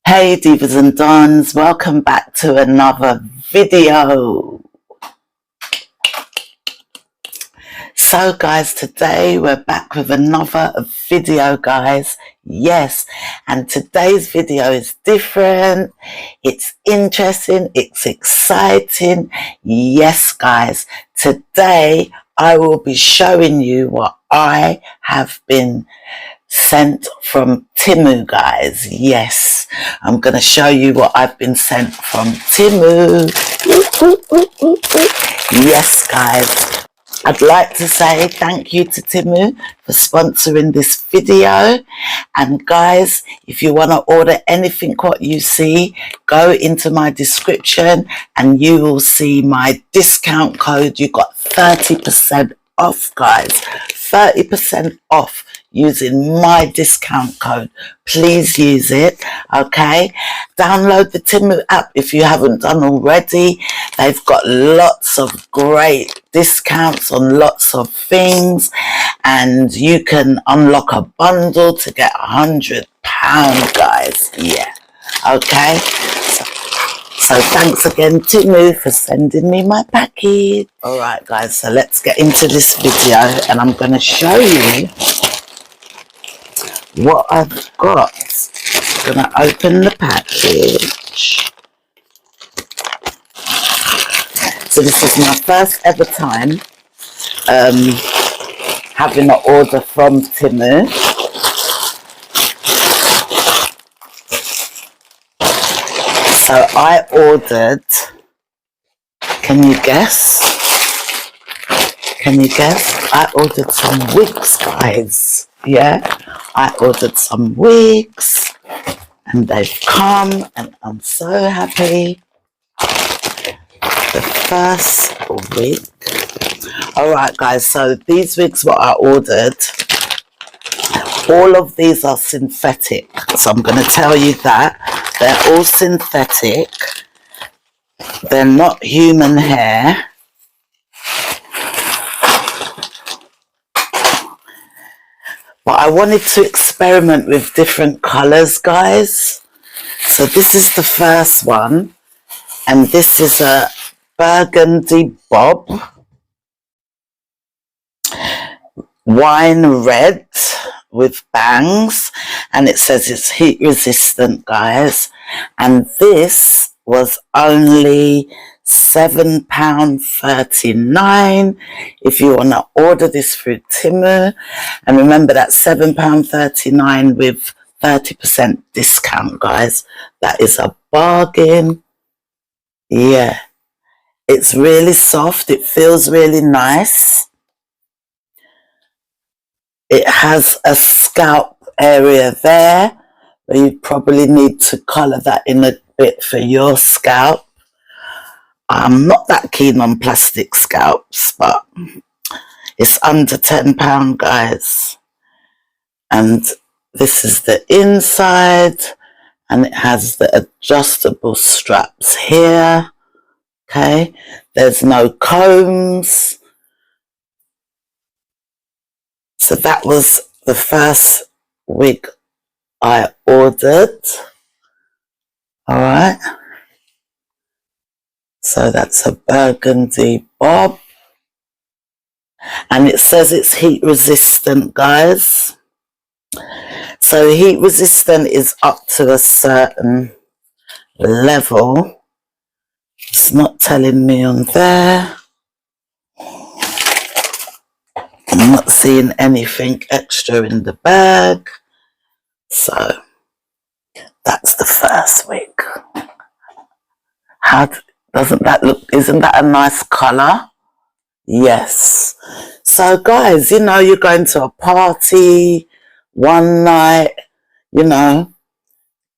Hey Divas and Dons, welcome back to another video. So guys, today we're back with another video, guys. Yes, and today's video is different. It's interesting, it's exciting. Yes guys, today I will be showing you what I have been sent from Temu, guys. Yes, I'm going to show you what I've been sent from Temu. Yes, guys. I'd like to say thank you to Temu for sponsoring this video. And guys, if you want to order anything what you see, go into my description and you will see my discount code. You got 30% off, guys. 30% off using my discount code. Please use it, okay? Download the Temu app if you haven't done already. They've got lots of great discounts on lots of things, and you can unlock a bundle to get £100, guys. Yeah, okay? So thanks again, Temu, for sending me my package. Alright guys, so let's get into this video and I'm going to show you what I've got. I'm going to open the package. So this is my first ever time having an order from Temu. So I ordered, can you guess? Can you guess? I ordered some wigs, guys. Yeah, I ordered some wigs and they've come and I'm so happy. The first wig. Alright guys, so these wigs what I ordered, all of these are synthetic. So I'm going to tell you that. They're all synthetic. They're not human hair. But I wanted to experiment with different colours, guys. So this is the first one. And this is a burgundy bob. Wine red with bangs. And it says it's heat resistant, guys. And this was only £7.39 if you want to order this through Temu. And remember, that's £7.39 with 30% discount, guys. That is a bargain. Yeah, it's really soft. It feels really nice. It has a scalp area there where you probably need to colour that in a bit for your scalp. I'm not that keen on plastic scalps, but it's under £10, guys. And this is the inside, and it has the adjustable straps here. Okay, there's no combs. So that was the first wig I ordered. Alright. So that's a burgundy bob. And it says it's heat resistant, guys. So heat resistant is up to a certain level. It's not telling me on there. I'm not seeing anything extra in the bag. So that's the first wig. How doesn't that look? Isn't that a nice colour? Yes. So guys, you know, you're going to a party one night, you know,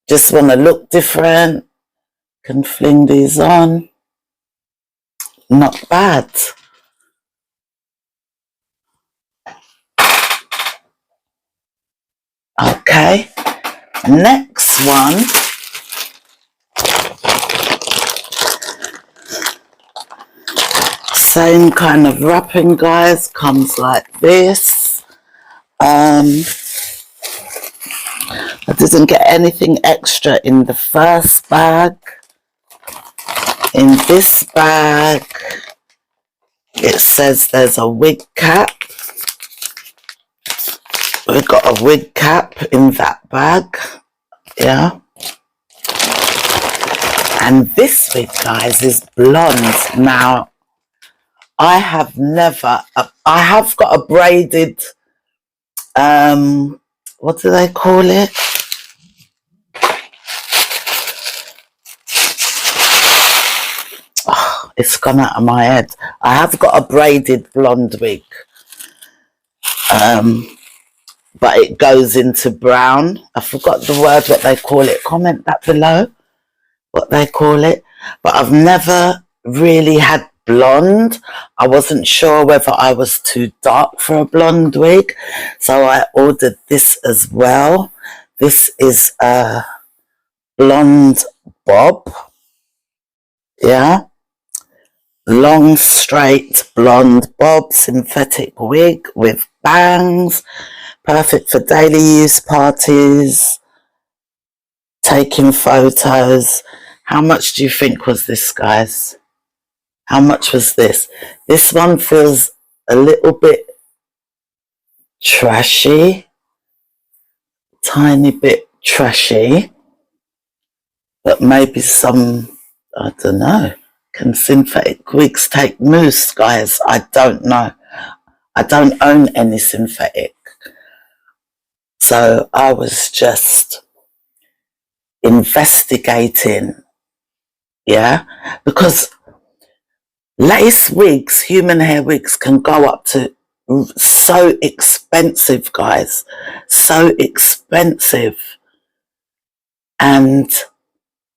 just want to look different, can fling these on. Not bad. Okay, next one. Same kind of wrapping, guys, comes like this. I didn't get anything extra in the first bag. In this bag, it says there's a wig cap. We've got a wig cap in that bag. Yeah. And this wig, guys, is blonde. Now, I have got a braided, what do they call it? Oh, it's gone out of my head. I have got a braided blonde wig. But it goes into brown. I forgot the word, what they call it. Comment that below what they call it. But I've never really had blonde. I wasn't sure whether I was too dark for a blonde wig, so I ordered this as well. This is a blonde bob. Yeah. Long, straight, blonde bob synthetic wig with bangs. Perfect for daily use, parties, taking photos. How much do you think was this, guys? How much was this? This one feels a little bit trashy. Tiny bit trashy. But maybe some, I don't know. Can synthetic wigs take mousse, guys? I don't know. I don't own any synthetic. So I was just investigating, yeah, because lace wigs, human hair wigs can go up to so expensive, guys, so expensive. And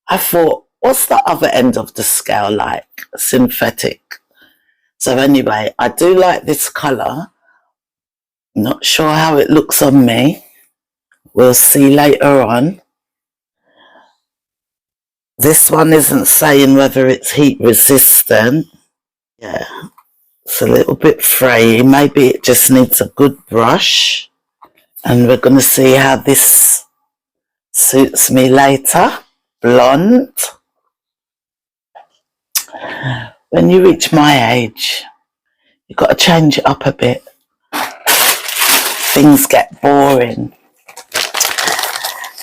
I thought, what's the other end of the scale like? Synthetic. So anyway, I do like this colour. Not sure how it looks on me. We'll see later on. This one isn't saying whether it's heat resistant. Yeah, it's a little bit frayy. Maybe it just needs a good brush. And we're going to see how this suits me later. Blonde. When you reach my age, you've got to change it up a bit. Things get boring.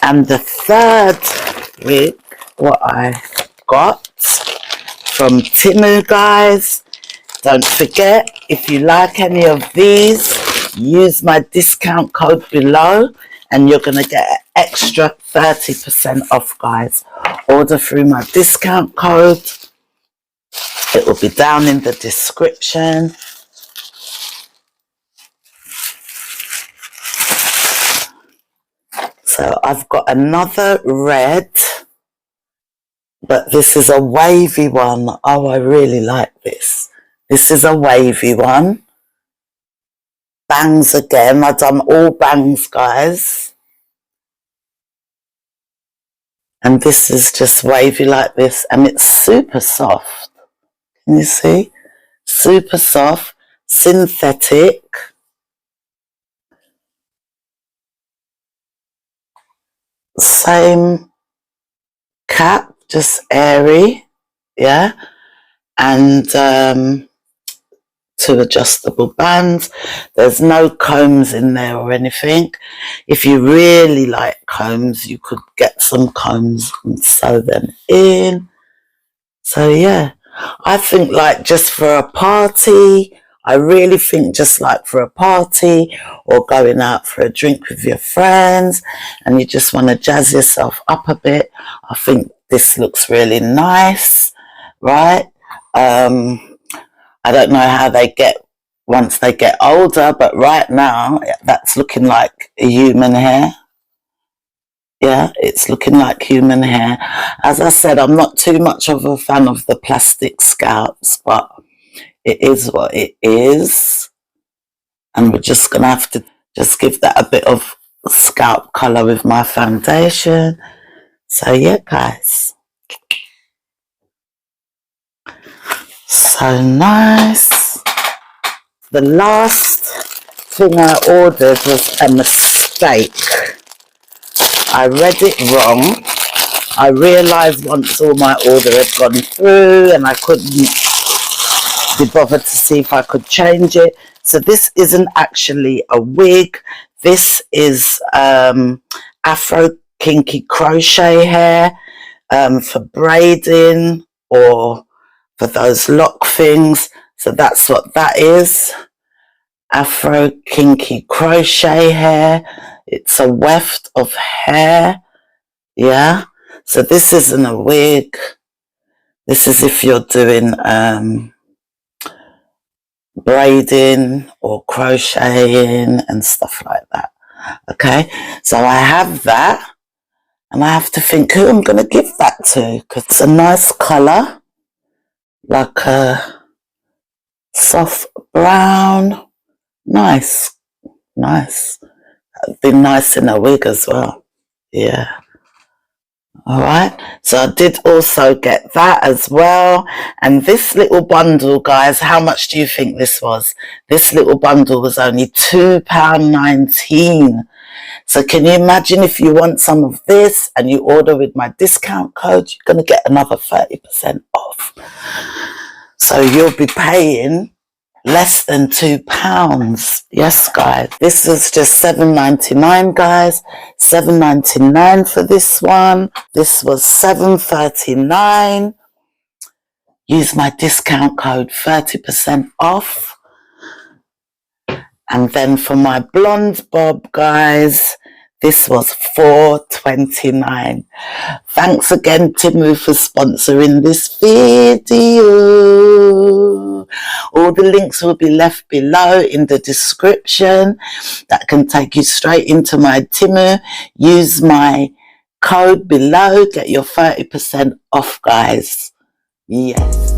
And the third wig, what I got from Temu, guys. Don't forget, if you like any of these, use my discount code below and you're going to get an extra 30% off, guys. Order through my discount code. It will be down in the description. So I've got another red, but this is a wavy one. Oh, I really like this. This is a wavy one. Bangs again. I've done all bangs, guys. And this is just wavy like this. And it's super soft. Can you see? Super soft. Synthetic. Same cap, just airy, yeah, and 2 adjustable bands. There's no combs in there or anything. If you really like combs, you could get some combs and sew them in. So yeah, I think like just for a party, I really think just like for a party or going out for a drink with your friends and you just want to jazz yourself up a bit, I think this looks really nice, right? I don't know how they get once they get older, but right now that's looking like a human hair. Yeah, it's looking like human hair. As I said, I'm not too much of a fan of the plastic scalps, but it is what it is. And we're just going to have to just give that a bit of scalp colour with my foundation. So yeah, guys. So nice. The last thing I ordered was a mistake. I read it wrong. I realised once all my order had gone through and I couldn't be bothered to see if I could change it. So this isn't actually a wig. This is Afro Kinky crochet hair for braiding or for those lock things. So that's what that is. Afro Kinky crochet hair. It's a weft of hair. Yeah. So this isn't a wig. This is if you're doing braiding or crocheting and stuff like that. Okay, so I have that and I have to think who I'm going to give that to, because it's a nice colour, like a soft brown. Nice. That'd be nice in a wig as well. Yeah. Alright, so I did also get that as well. And this little bundle, guys, how much do you think this was? This little bundle was only £2.19. So can you imagine if you want some of this and you order with my discount code, you're going to get another 30% off. So you'll be paying less than £2. Yes, guys. This was just $7.99, guys. $7.99 for this one. This was $7.39. Use my discount code, 30% off. And then for my blonde bob, guys, this was $4.29. Thanks again, Temu, for sponsoring this video. All the links will be left below in the description. That can take you straight into my Temu. Use my code below. Get your 30% off, guys. Yes.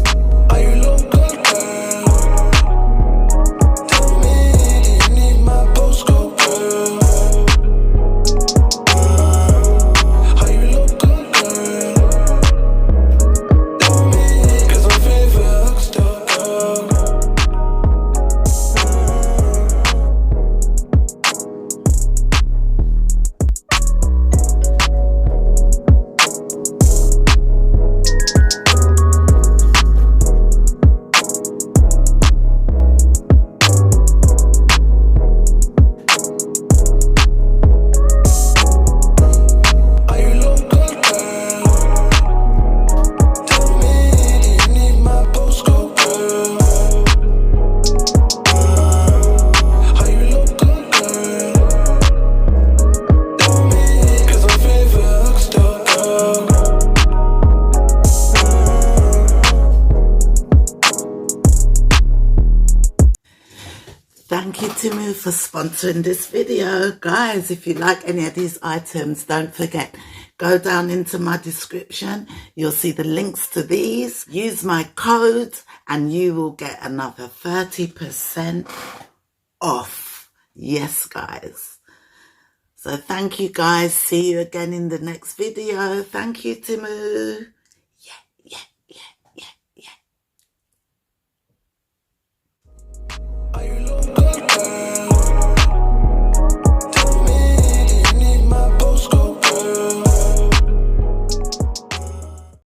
Thank you, Temu, for sponsoring this video. Guys, if you like any of these items, don't forget, go down into my description. You'll see the links to these. Use my code and you will get another 30% off. Yes, guys. So thank you, guys. See you again in the next video. Thank you, Temu.